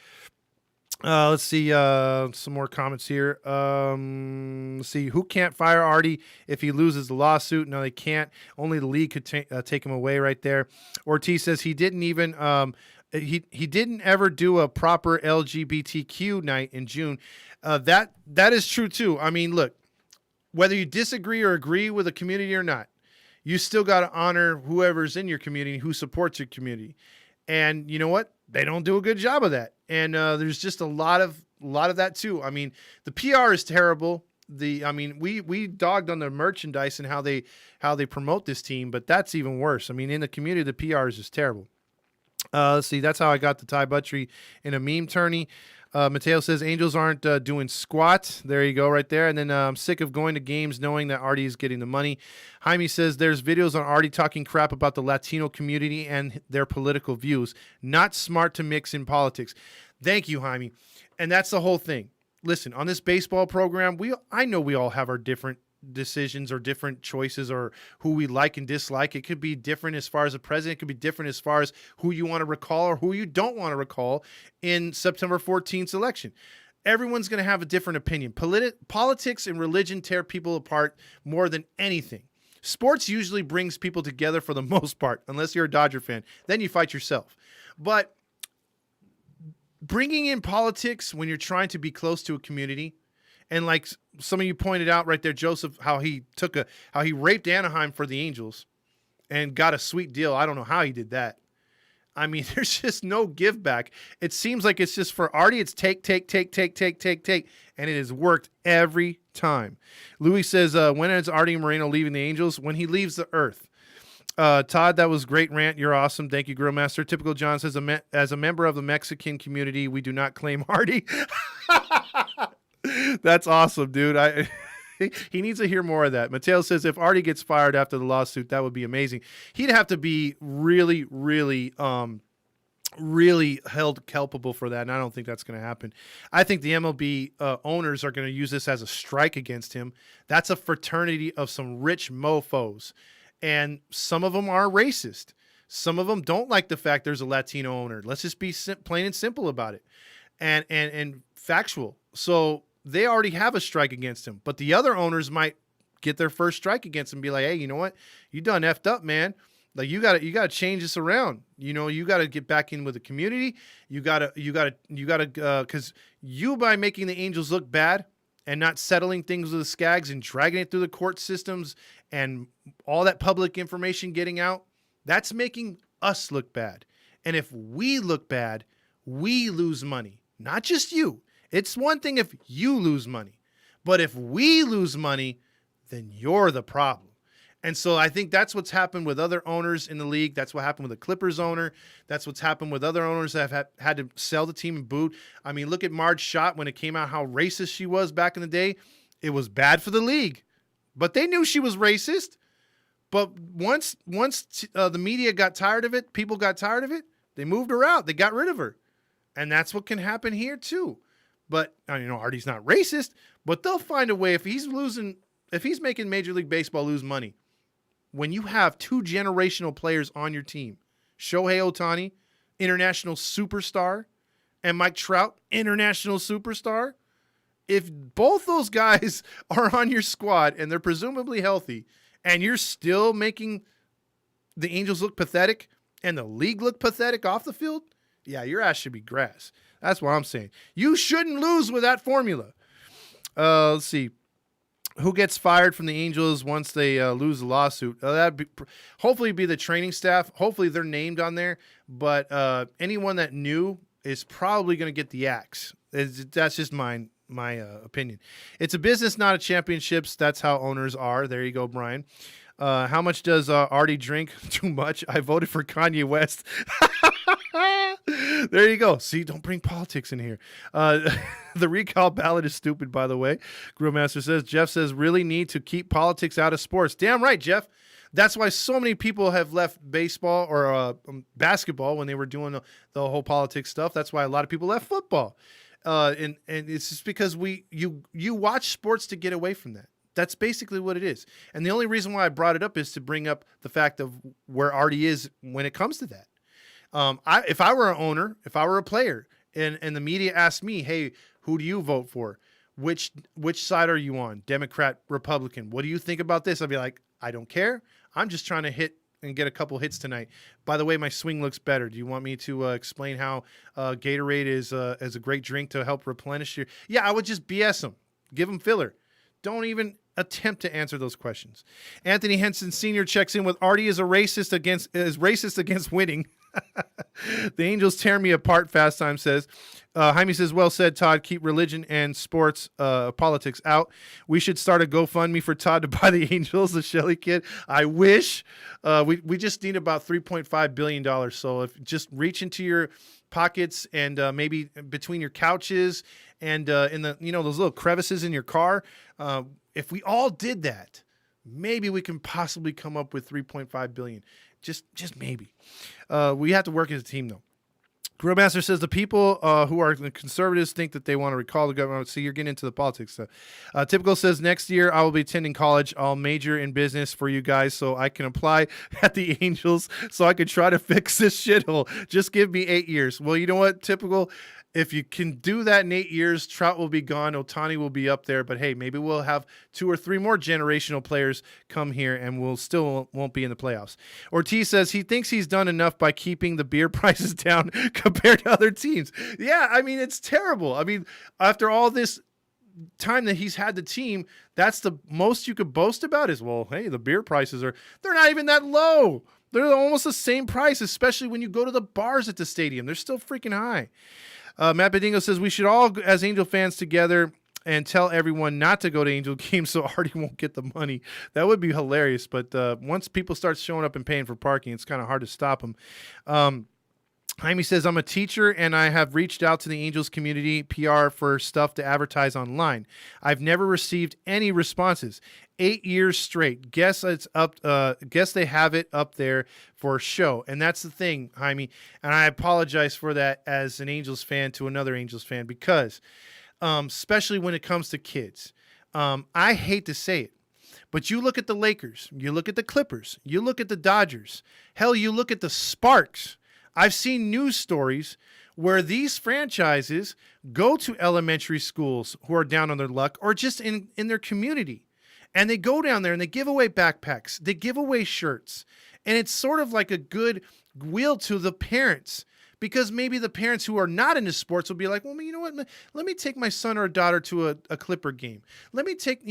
Let's see some more comments here. Let's see. Who can't fire Artie if he loses the lawsuit? No, they can't. Only the league could take him away right there. Ortiz says he didn't even he didn't ever do a proper LGBTQ night in June. That is true too. I mean, look, whether you disagree or agree with a community or not, you still got to honor whoever's in your community, who supports your community. And you know what? They don't do a good job of that. And there's just a lot of that too. I mean, the PR is terrible. We dogged on the merchandise and how they promote this team, but that's even worse. I mean, in the community, the PR is just terrible. Let's see. That's how I got the Ty Buttrey in a meme tourney. Mateo says Angels aren't doing squat. There you go, right there. And then I'm sick of going to games knowing that Artie is getting the money. Jaime says there's videos on Artie talking crap about the Latino community and their political views. Not smart to mix in politics. Thank you, Jaime. And that's the whole thing. Listen, on this baseball program, I know we all have our different decisions or different choices or who we like and dislike. It could be different as far as the president. It could be different as far as who you want to recall or who you don't want to recall in September 14th election. Everyone's going to have a different opinion. Politics and religion tear people apart more than anything. Sports usually brings people together for the most part, unless you're a Dodger fan. Then you fight yourself. But bringing in politics when you're trying to be close to a community, and like some of you pointed out right there, Joseph, how he raped Anaheim for the Angels and got a sweet deal. I don't know how he did that. I mean, there's just no give back. It seems like it's just for Artie, it's take, and it has worked every time. Louis says, when is Artie Moreno leaving the Angels? When he leaves the earth. Todd, that was great rant. You're awesome. Thank you, Grillmaster. Typical John says, as a member of the Mexican community, we do not claim Artie. That's awesome, dude. He needs to hear more of that. Mateo says if Artie gets fired after the lawsuit, that would be amazing. He'd have to be really, really, really held culpable for that, and I don't think that's going to happen. I think the MLB owners are going to use this as a strike against him. That's a fraternity of some rich mofos, and some of them are racist. Some of them don't like the fact there's a Latino owner. Let's just be plain and simple about it, and factual. So they already have a strike against him, but the other owners might get their first strike against him and be like, hey, you know what? You done effed up, man. Like you gotta change this around. You know, you gotta get back in with the community. You gotta, cause you by making the Angels look bad and not settling things with the Skags and dragging it through the court systems and all that public information getting out, that's making us look bad. And if we look bad, we lose money, not just you. It's one thing if you lose money, but if we lose money, then you're the problem. And so I think that's what's happened with other owners in the league. That's what happened with the Clippers owner. That's what's happened with other owners that have had to sell the team and boot. I mean, look at Marge Schott when it came out how racist she was back in the day. It was bad for the league, but they knew she was racist. But once the media got tired of it, people got tired of it, they moved her out. They got rid of her. And that's what can happen here too. But, Artie's not racist, but they'll find a way if he's making Major League Baseball lose money. When you have 2 generational players on your team, Shohei Ohtani, international superstar, and Mike Trout, international superstar, if both those guys are on your squad and they're presumably healthy and you're still making the Angels look pathetic and the league look pathetic off the field, yeah, your ass should be grass. That's what I'm saying. You shouldn't lose with that formula. Let's see. Who gets fired from the Angels once they lose the lawsuit? That'd be, hopefully be the training staff. Hopefully they're named on there. But anyone that knew is probably going to get the axe. That's just my opinion. It's a business, not a championships. That's how owners are. There you go, Brian. How much does Artie drink? Too much. I voted for Kanye West. There you go. See, don't bring politics in here. The recall ballot is stupid, by the way. Grillmaster says, Jeff says, really need to keep politics out of sports. Damn right, Jeff. That's why so many people have left baseball or basketball when they were doing the whole politics stuff. That's why a lot of people left football. And it's just because you watch sports to get away from that. That's basically what it is. And the only reason why I brought it up is to bring up the fact of where Artie is when it comes to that. If I were an owner, if I were a player, and the media asked me, hey, who do you vote for? Which side are you on? Democrat, Republican? What do you think about this? I'd be like, I don't care. I'm just trying to hit and get a couple hits tonight. By the way, my swing looks better. Do you want me to explain how Gatorade is a great drink to help replenish your... Yeah, I would just BS them. Give them filler. Don't even attempt to answer those questions. Anthony Henson Sr. checks in with Artie is racist against winning. The Angels tear me apart, Fast Time says. Jaime says, well said, Todd. Keep religion and sports politics out. We should start a GoFundMe for Todd to buy the Angels, the Shelley kid. I wish. We just need about $3.5 billion. So if just reach into your pockets and maybe between your couches and in the those little crevices in your car, if we all did that, maybe we can possibly come up with $3.5 billion. Just maybe. We have to work as a team, though. Grillmaster says the people who are the conservatives think that they want to recall the government. See, you're getting into the politics stuff. Typical says next year I will be attending college. I'll major in business for you guys so I can apply at the Angels so I can try to fix this shithole. Just give me 8 years. Well, you know what, Typical? If you can do that in 8 years, Trout will be gone. Ohtani will be up there. But, hey, maybe we'll have 2 or 3 more generational players come here, and we'll still won't be in the playoffs. Ortiz says he thinks he's done enough by keeping the beer prices down compared to other teams. Yeah, I mean, it's terrible. I mean, after all this time that he's had the team, that's the most you could boast about is, well, hey, the beer prices they're not even that low. They're almost the same price, especially when you go to the bars at the stadium. They're still freaking high. Matt Bedingo says we should all, as Angel fans, together and tell everyone not to go to Angel games so Artie won't get the money. That would be hilarious. But once people start showing up and paying for parking, it's kind of hard to stop them. Jaime says, I'm a teacher and I have reached out to the Angels community PR for stuff to advertise online. I've never received any responses. 8 years straight. Guess it's up. Guess they have it up there for a show. And that's the thing, Jaime. And I apologize for that as an Angels fan to another Angels fan because especially when it comes to kids. I hate to say it, but you look at the Lakers, you look at the Clippers, you look at the Dodgers, hell, you look at the Sparks. I've seen news stories where these franchises go to elementary schools who are down on their luck or just in their community. And they go down there and they give away backpacks. They give away shirts. And it's sort of like a good will to the parents. Because maybe the parents who are not into sports will be like, well, you know what? Let me take my son or daughter to a Clipper game. Let me take,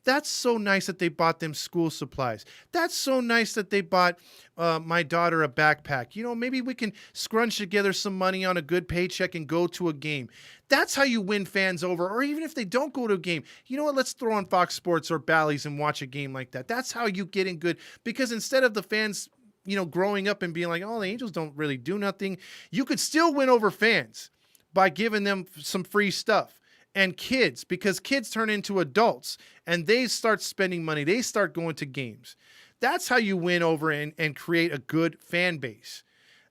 that's so nice that they bought them school supplies. That's so nice that they bought my daughter a backpack. Maybe we can scrunch together some money on a good paycheck and go to a game. That's how you win fans over. Or even if they don't go to a game, you know what? Let's throw on Fox Sports or Bally's and watch a game like that. That's how you get in good. Because instead of the fans growing up and being like, oh, the Angels don't really do nothing. You could still win over fans by giving them some free stuff. And kids, because kids turn into adults and they start spending money. They start going to games. That's how you win over and create a good fan base.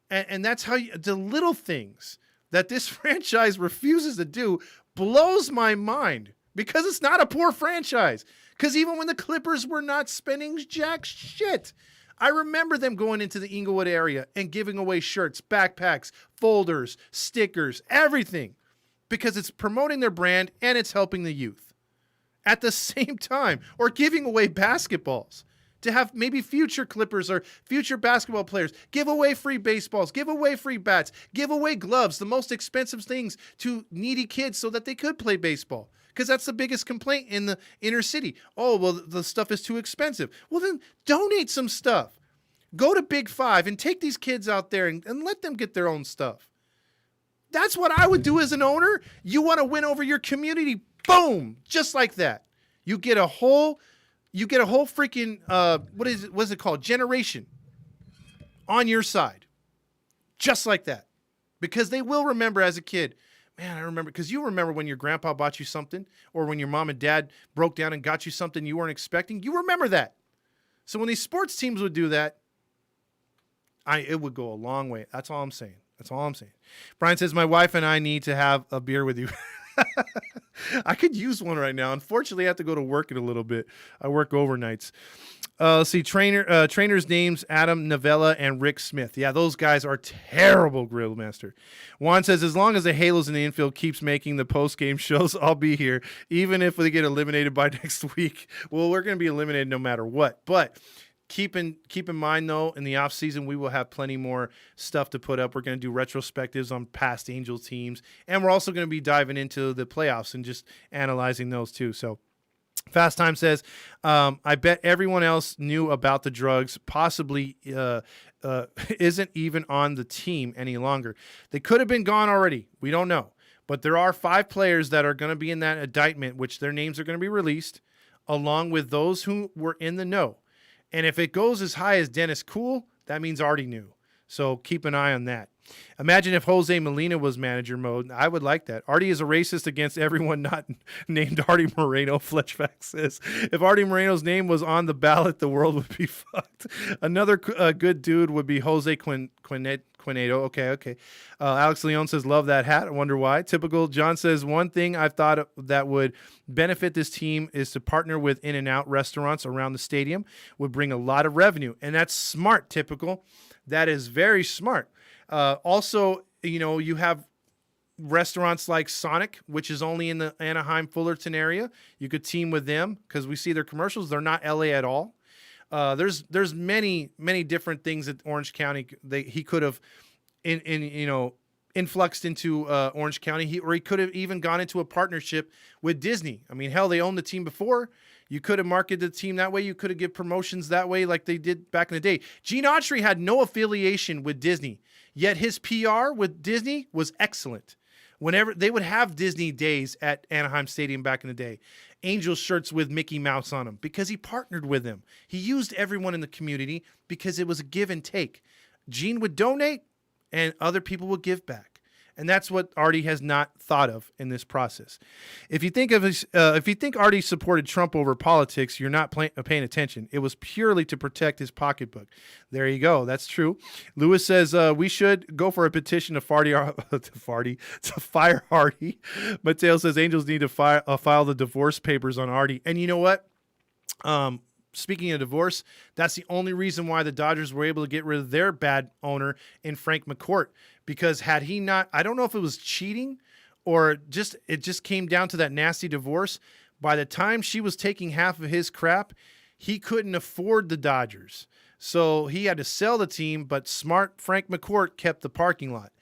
And that's how the little things that this franchise refuses to do blows my mind because it's not a poor franchise. Because even when the Clippers were not spending jack shit, I remember them going into the Inglewood area and giving away shirts, backpacks, folders, stickers, everything, because it's promoting their brand and it's helping the youth at the same time, or giving away basketballs. to have maybe future Clippers or future basketball players give away free baseballs, give away free bats, give away gloves, the most expensive things to needy kids so that they could play baseball. Because that's the biggest complaint in the inner city. Oh, well, the stuff is too expensive. Well, then donate some stuff. Go to Big Five and take these kids out there and let them get their own stuff. That's what I would do as an owner. You want to win over your community, boom, just like that. You get a whole freaking what's it called? Generation on your side. Just like that. Because they will remember as a kid. Man, I remember, because you remember when your grandpa bought you something, or when your mom and dad broke down and got you something you weren't expecting. You remember that. So when these sports teams would do that, it would go a long way. That's all I'm saying. Brian says, my wife and I need to have a beer with you. I could use one right now. Unfortunately, I have to go to work in a little bit. I work overnights. Let's see. Trainers' names, Adam Novella and Rick Smith. Yeah, those guys are terrible, Grill Master. Juan says, as long as the Halos in the infield keeps making the post-game shows, I'll be here, even if we get eliminated by next week. Well, we're going to be eliminated no matter what. But keep in mind, though, in the offseason, we will have plenty more stuff to put up. We're going to do retrospectives on past Angel teams, and we're also going to be diving into the playoffs and just analyzing those too. So Fast Time says, I bet everyone else knew about the drugs, possibly isn't even on the team any longer. They could have been gone already. We don't know. But there are 5 players that are going to be in that indictment, which their names are going to be released, along with those who were in the know. And if it goes as high as Dennis Cool, that means Artie knew. So keep an eye on that. Imagine if Jose Molina was manager mode. I would like that. Artie is a racist against everyone not named Artie Moreno, Fletchback says. If Artie Moreno's name was on the ballot, the world would be fucked. Another good dude would be Jose Quinedo. Okay. Alex Leon says, love that hat. I wonder why. Typical. John says, one thing I've thought that would benefit this team is to partner with In-N-Out restaurants around the stadium. Would bring a lot of revenue. And that's smart, Typical. That is very smart. Also, you have restaurants like Sonic, which is only in the Anaheim, Fullerton area. You could team with them because we see their commercials. They're not LA at all. There's many different things that Orange County he could have influxed into Orange County. He could have even gone into a partnership with Disney. I mean, hell, they owned the team before. You could have marketed the team that way. You could have given promotions that way like they did back in the day. Gene Autry had no affiliation with Disney, yet his PR with Disney was excellent. Whenever they would have Disney days at Anaheim Stadium back in the day, Angels shirts with Mickey Mouse on them because he partnered with them. He used everyone in the community because it was a give and take. Gene would donate and other people would give back. And that's what Artie has not thought of in this process. If you think Artie supported Trump over politics, you're not paying attention. It was purely to protect his pocketbook. There you go. That's true. Lewis says we should go for a petition to fire Artie. Mateo says Angels need to file the divorce papers on Artie. And you know what? Speaking of divorce, that's the only reason why the Dodgers were able to get rid of their bad owner in Frank McCourt. Because had he not, I don't know if it was cheating or it just came down to that nasty divorce. By the time she was taking half of his crap, he couldn't afford the Dodgers. So he had to sell the team, but smart Frank McCourt kept the parking lot.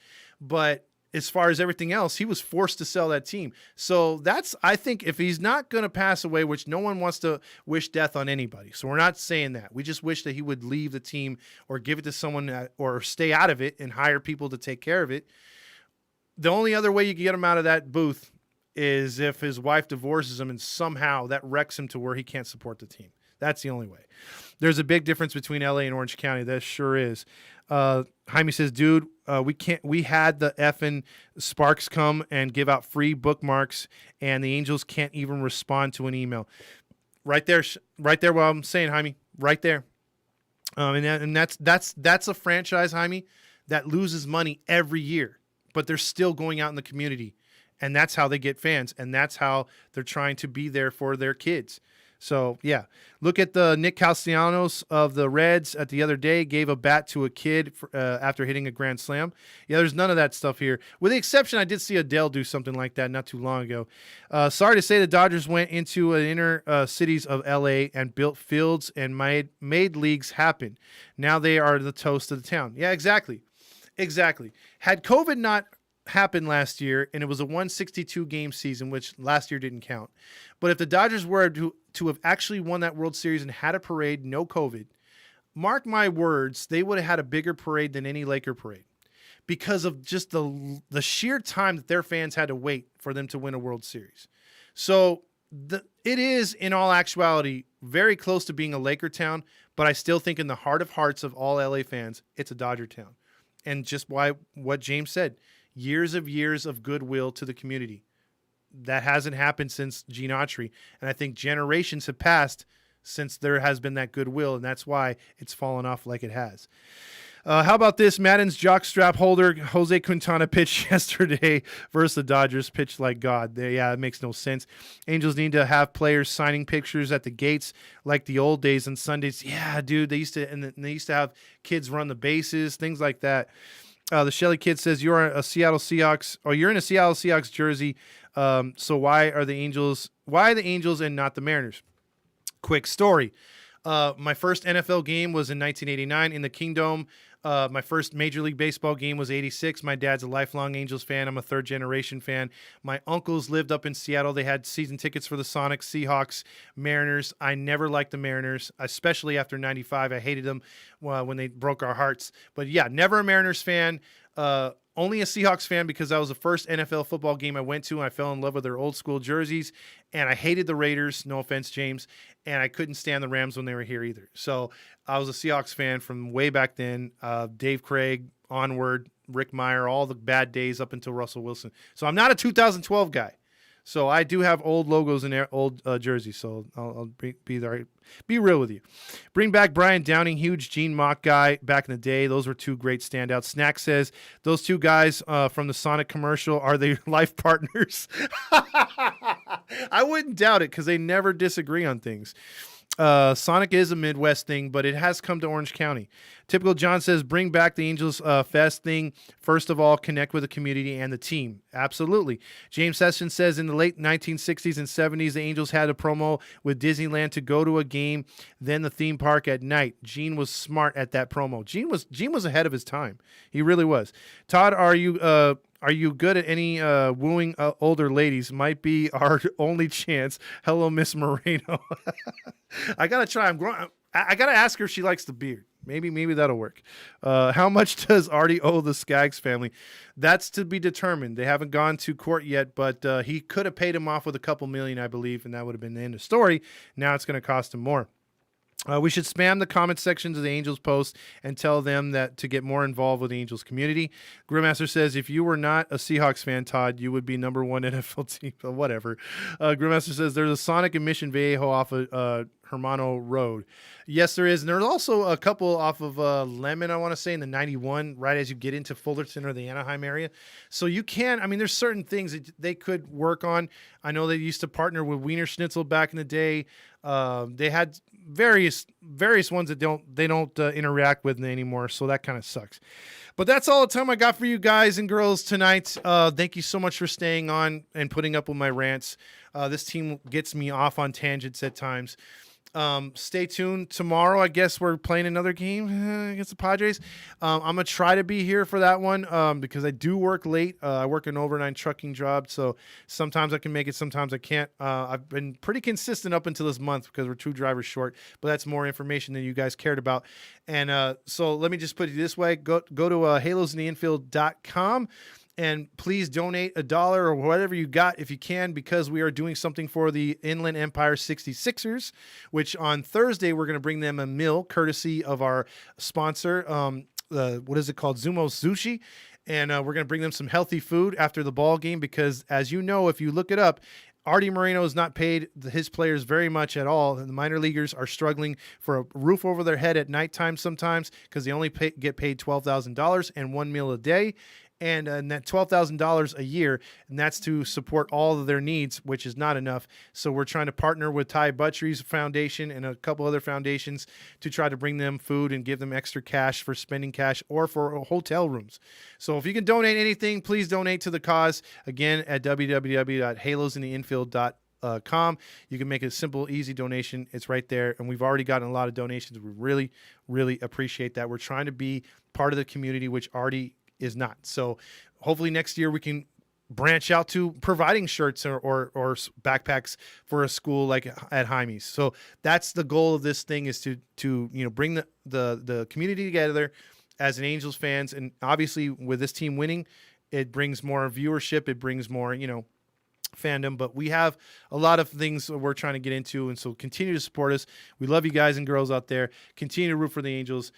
But as far as everything else, he was forced to sell that team. So I think if he's not going to pass away, which no one wants to wish death on anybody. So we're not saying that. We just wish that he would leave the team or give it to someone or stay out of it and hire people to take care of it. The only other way you can get him out of that booth is if his wife divorces him and somehow that wrecks him to where he can't support the team. That's the only way. There's a big difference between LA and Orange County. That sure is. Jaime says, dude, we had the effing Sparks come and give out free bookmarks and the Angels can't even respond to an email. Right there what I'm saying, Jaime, right there. And that's a franchise, Jaime, that loses money every year, but they're still going out in the community. And that's how they get fans. And that's how they're trying to be there for their kids. So, yeah, look at the Nick Castellanos of the Reds at the other day, gave a bat to a kid after hitting a grand slam. Yeah, there's none of that stuff here. With the exception, I did see Adele do something like that not too long ago. Sorry to say the Dodgers went into an inner cities of L.A. and built fields and made leagues happen. Now they are the toast of the town. Yeah, exactly. Exactly. Had COVID not happened last year, and it was a 162 game season, which last year didn't count. But if the Dodgers were to have actually won that World Series and had a parade, no COVID, mark my words, they would have had a bigger parade than any Laker parade because of just the sheer time that their fans had to wait for them to win a World Series. So it is, in all actuality, very close to being a Laker town, but I still think in the heart of hearts of all LA fans, it's a Dodger town. And just what James said, years of goodwill to the community. That hasn't happened since Gene Autry. And I think generations have passed since there has been that goodwill, and that's why it's fallen off like it has. How about this? Madden's jockstrap holder, Jose Quintana, pitched yesterday versus the Dodgers, pitched like God. Yeah, it makes no sense. Angels need to have players signing pictures at the gates like the old days on Sundays. Yeah, dude, they used to have kids run the bases, things like that. The Shelly Kid says you're in a Seattle Seahawks jersey. So why the Angels and not the Mariners? Quick story. My first NFL game was in 1989 in the Kingdome. My first Major League Baseball game was 86. My dad's a lifelong Angels fan. I'm a third-generation fan. My uncles lived up in Seattle. They had season tickets for the Sonics, Seahawks, Mariners. I never liked the Mariners, especially after 95. I hated them when they broke our hearts. But, yeah, never a Mariners fan. Only a Seahawks fan because that was the first NFL football game I went to, and I fell in love with their old school jerseys. And I hated the Raiders, no offense, James, and I couldn't stand the Rams when they were here either. So I was a Seahawks fan from way back then. Dave Craig, onward, Rick Meyer, all the bad days up until Russell Wilson. So I'm not a 2012 guy. So I do have old logos and old jerseys. So I'll be real with you. Bring back Brian Downing, huge Gene Mock guy back in the day. Those were two great standouts. Snack says those two guys from the Sonic commercial, are they life partners? I wouldn't doubt it because they never disagree on things. Sonic is a Midwest thing, but it has come to Orange County. Typical John says, bring back the Angels Fest thing. First of all, connect with the community and the team. Absolutely. James Sessions says, in the late 1960s and 70s, the Angels had a promo with Disneyland to go to a game, then the theme park at night. Gene was smart at that promo. Gene was ahead of his time. He really was. Todd, are you good at any wooing older ladies? Might be our only chance. Hello, Miss Moreno. I gotta try. I gotta ask her if she likes the beard. Maybe that'll work. How much does Artie owe the Skaggs family? That's to be determined. They haven't gone to court yet, but he could have paid him off with a couple million, I believe, and that would have been the end of the story. Now it's going to cost him more. We should spam the comment sections of the Angels post and tell them that to get more involved with the Angels community. Grimmaster says, if you were not a Seahawks fan, Todd, you would be number one NFL team. But whatever. Grimmaster says, there's a Sonic in Mission Viejo off of Hermano Road. Yes, there is. And there's also a couple off of Lemon, I want to say, in the 91, right as you get into Fullerton or the Anaheim area. So you can, there's certain things that they could work on. I know they used to partner with Wiener Schnitzel back in the day. They had various ones that they don't interact with anymore, so that kind of sucks. But that's all the time I got for you guys and girls tonight. Thank you so much for staying on and putting up with my rants. This team gets me off on tangents at times. Stay tuned. Tomorrow, I guess we're playing another game against the Padres. I'm going to try to be here for that one because I do work late. I work an overnight trucking job, so sometimes I can make it, sometimes I can't. I've been pretty consistent up until this month because we're 2 drivers short, but that's more information than you guys cared about. And so let me just put it this way. Go to halosintheinfield.com. And please donate $1 or whatever you got if you can, because we are doing something for the Inland Empire 66ers, which on Thursday we're going to bring them a meal courtesy of our sponsor. What is it called? Zumo Sushi. And we're going to bring them some healthy food after the ball game because, as you know, if you look it up, Artie Moreno has not paid his players very much at all. The minor leaguers are struggling for a roof over their head at nighttime sometimes because they only get paid $12,000 and one meal a day. and that $12,000 a year, and that's to support all of their needs, which is not enough. So we're trying to partner with Ty Buttrey's foundation and a couple other foundations to try to bring them food and give them extra cash for spending cash or for hotel rooms. So if you can donate anything, please donate to the cause. Again, at www.halosintheinfield.com. You can make a simple, easy donation. It's right there. And we've already gotten a lot of donations. We really, really appreciate that. We're trying to be part of the community, which already is not. So hopefully next year we can branch out to providing shirts or backpacks for a school like at Jaime's. So that's the goal of this thing, is to bring the community together as an Angels fans. And obviously with this team winning, it brings more viewership. It brings more, fandom, but we have a lot of things we're trying to get into. And so continue to support us. We love you guys and girls out there. Continue to root for the Angels.